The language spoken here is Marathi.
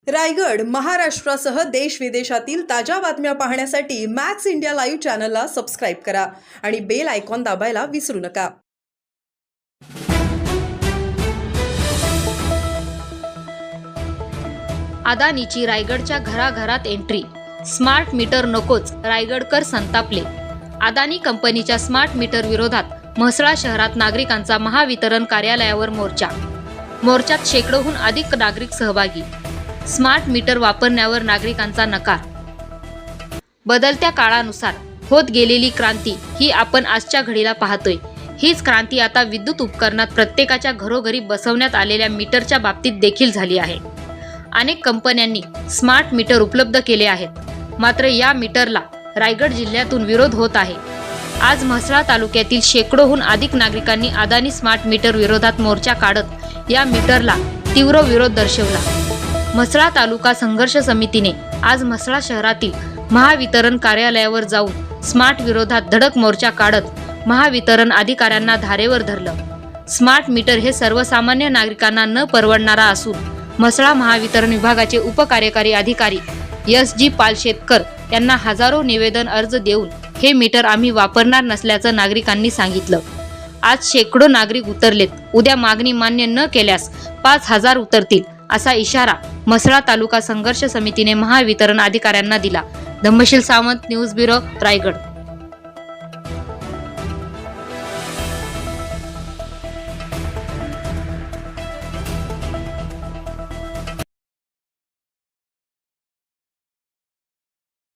रायगड महाराष्ट्रासह देश विदेशातील ताज्या बातम्या पाहण्यासाठी मॅक्स इंडिया लाईव्ह चॅनलला सबस्क्राईब करा आणि बेल आयकॉन दाबायला विसरू नका. अदानीची रायगडच्या घराघरात एंट्री. स्मार्ट मीटर नकोच, रायगडकर संतापले. अदानी कंपनीच्या स्मार्ट मीटर विरोधात म्हसळा शहरात नागरिकांचा महावितरण कार्यालयावर मोर्चा. मोर्चात शेकडोहून अधिक नागरिक सहभागी. स्मार्ट मीटर वापरण्यावर नागरिकांचा नकार. बदलत्या काळानुसार होत गेलेली क्रांती ही आपण आजच्या घडीला पाहतोय. हीच क्रांती आता विद्युत उपकरणात प्रत्येकाच्या घरोघरी बसवण्यात आलेल्या मीटरच्या बाबतीत देखील झाली आहे. अनेक कंपन्यांनी स्मार्ट मीटर उपलब्ध केले आहेत, मात्र या मीटरला रायगड जिल्ह्यातून विरोध होत आहे. आज म्हसळा तालुक्यातील शेकडोहून अधिक नागरिकांनी अदानी स्मार्ट मीटर विरोधात मोर्चा काढत या मीटरला तीव्र विरोध दर्शवला. म्हसळा तालुका संघर्ष समितीने आज म्हसळा शहरातील महावितरण कार्यालयावर जाऊन स्मार्ट विरोधात धडक मोर्चा काढत महावितरण अधिकाऱ्यांना धारेवर धरलं. स्मार्ट मीटर हे सर्वसामान्य नागरिकांना न परवडणारा असून म्हसळा महावितरण विभागाचे उपकार्यकारी अधिकारी S.G. पालशेतकर यांना हजारो निवेदन अर्ज देऊन हे मीटर आम्ही वापरणार नसल्याचं नागरिकांनी सांगितलं. आज शेकडो नागरिक उतरलेत. उद्या मागणी मान्य न केल्यास 5,000 उतरतील असा इशारा म्हसळा तालुका संघर्ष समितीने महावितरण अधिकाऱ्यांना दिला. Dhammasheel Sawant, news bureau, Raigad.